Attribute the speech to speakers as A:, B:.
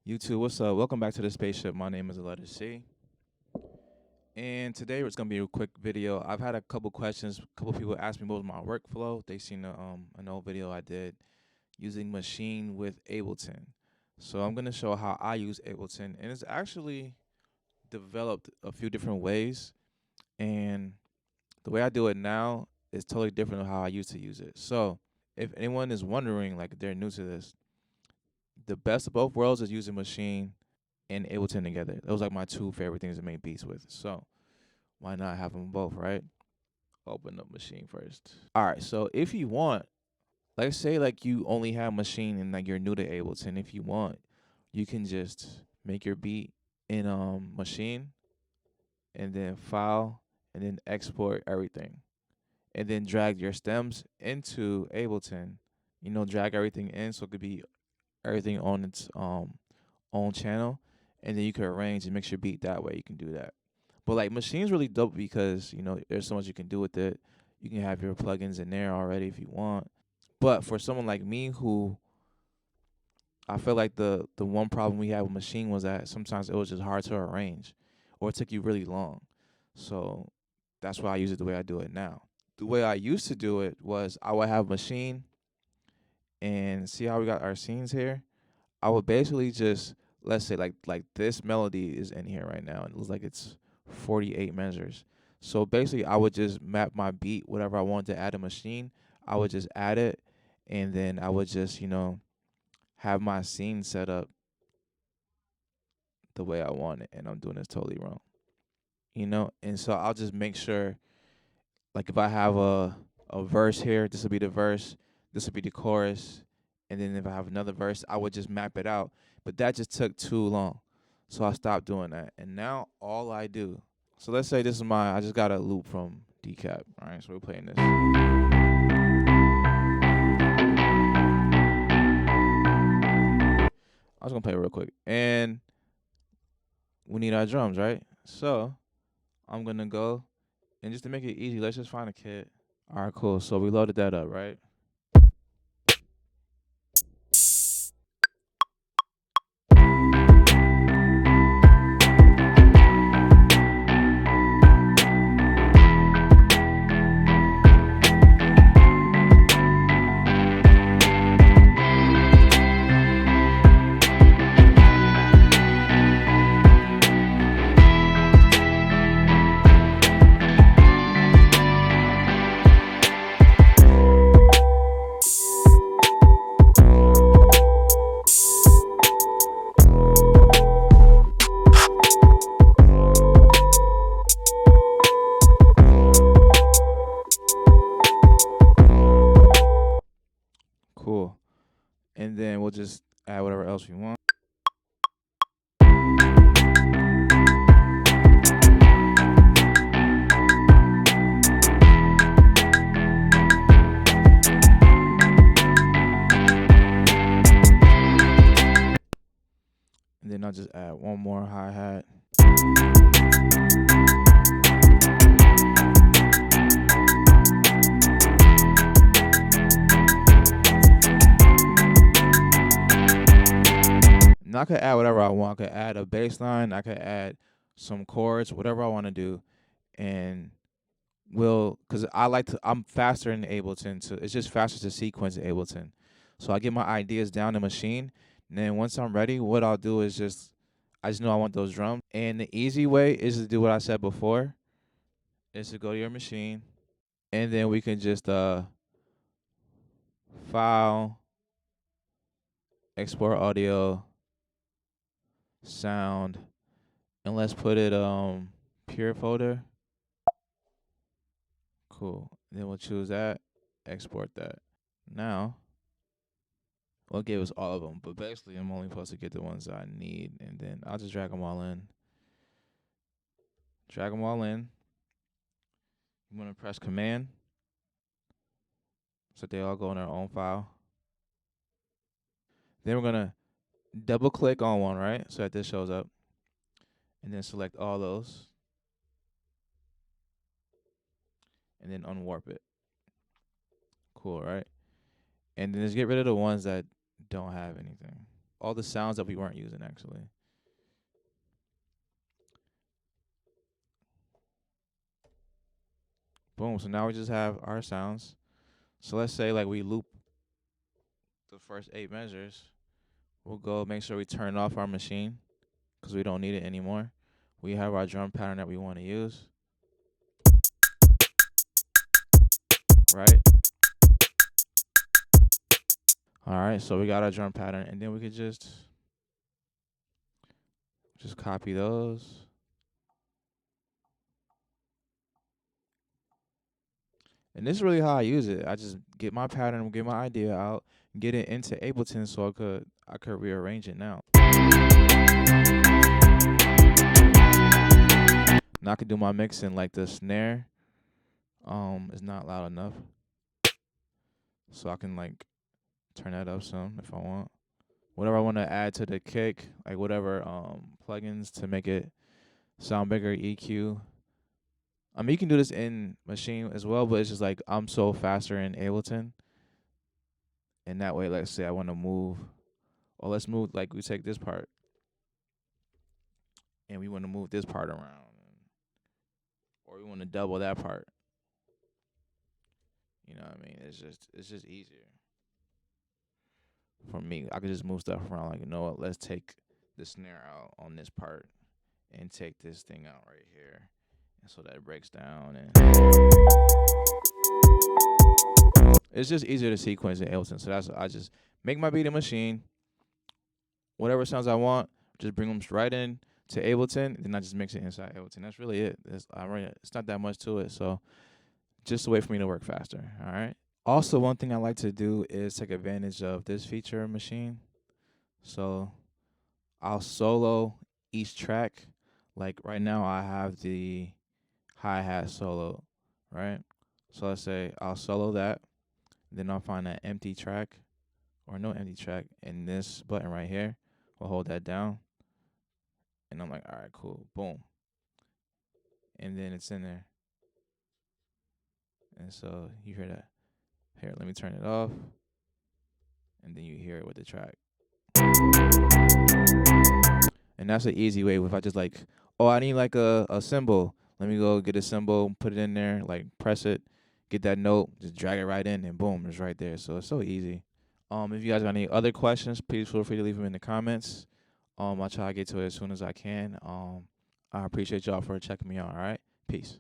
A: YouTube, what's up? Welcome back to the spaceship. My name is the letter C. And today it's gonna be a quick video. I've had a couple questions. A couple people asked me what was my workflow. They seen an old video I did using Maschine with Ableton. So I'm gonna show how I use Ableton, and it's actually developed a few different ways. And the way I do it now is totally different than how I used to use it. So if anyone is wondering, like if they're new to this, the best of both worlds is using Maschine and Ableton together. Those are like my two favorite things to make beats with. So why not have them both, right? Open up Maschine first. All right. So if you want, let's say like you only have Maschine and like you're new to Ableton. If you want, you can just make your beat in Maschine and then file and then export everything and then drag your stems into Ableton. Drag everything in so it could be everything on its own channel, and then you can arrange and mix your beat that way. You can do that. But like Machine's really dope because there's so much you can do with it. You can have your plugins in there already if you want. But for someone like me who I feel like the one problem we had with Maschine was that sometimes it was just hard to arrange or it took you really long. So that's why I use it the way I do it now. The way I used to do it was I would have Maschine and see how we got our scenes here. I would basically just, let's say like this melody is in here right now and it looks like it's 48 measures. So basically I would just map my beat, whatever I wanted to add in Maschine, I would just add it, and then I would just, have my scene set up the way I want it, and I'm doing this totally wrong. And so I'll just make sure, like if I have a verse here, this will be the verse, this will be the chorus, and then if I have another verse, I would just map it out. But that just took too long, so I stopped doing that. And now all I do, so let's say this is I just got a loop from Decap, all right? So we're playing this. I was gonna play it real quick, and we need our drums, right? So I'm gonna go, and just to make it easy, let's just find a kit. All right, cool. So we loaded that up, right? Cool. And then we'll just add whatever else we want. And then I'll just add one more hi-hat. Now I could add whatever I want. I could add a bass line. I could add some chords, whatever I want to do. And because I'm faster in Ableton. It's just faster to sequence in Ableton. So I get my ideas down in Maschine. And then once I'm ready, what I'll do is I just know I want those drums. And the easy way is to do what I said before, is to go to your Maschine. And then we can just file, export audio, sound, and let's put it pure folder. Cool. Then we'll choose that, export that. Now, well, it gave us all of them, but basically I'm only supposed to get the ones that I need, and then I'll just drag them all in. Drag them all in. I'm gonna press Command, so they all go in their own file. Then we're gonna double click on one, right? So that this shows up. And then select all those. And then unwarp it. Cool, right? And then just get rid of the ones that don't have anything. all the sounds that we weren't using actually. Boom. So now we just have our sounds. So let's say like we loop the first 8 measures. We'll go make sure we turn off our machine because we don't need it anymore. We have our drum pattern that we want to use, right? All right, so we got our drum pattern, and then we could just copy those. And this is really how I use it. I just get my pattern, get my idea out, get it into Ableton so I could rearrange it now. Now I can do my mixing like the snare is not loud enough. So I can like turn that up some if I want. Whatever I want to add to the kick, like whatever plugins to make it sound bigger, EQ. I mean, you can do this in Maschine as well, but it's just like I'm so faster in Ableton. And that way, let's say I want to move, or let's move, like we take this part and we want to move this part around, or we want to double that part. You know what I mean? It's just easier for me. I could just move stuff around. Like, you know what? Let's take the snare out on this part and take this thing out right here, and so that it breaks down. And it's just easier to sequence in Ableton. So I just make my beat in Maschine. Whatever sounds I want, just bring them right in to Ableton, and then I just mix it inside Ableton. That's really it. It's not that much to it. So just a way for me to work faster. All right. Also, one thing I like to do is take advantage of this feature in Maschine. So I'll solo each track. Like right now, I have the hi-hat solo, right? So let's say I'll solo that. Then I'll find that empty track or no empty track. And this button right here will hold that down. And I'm like, all right, cool. Boom. And then it's in there. And so you hear that. Here, let me turn it off. And then you hear it with the track. And that's an easy way. If I just like, oh, I need like a cymbal. Let me go get a cymbal, put it in there, like press it, get that note, just drag it right in, and boom, it's right there. So it's so easy. If you guys got any other questions, please feel free to leave them in the comments. I'll try to get to it as soon as I can. I appreciate y'all for checking me out. All right, peace.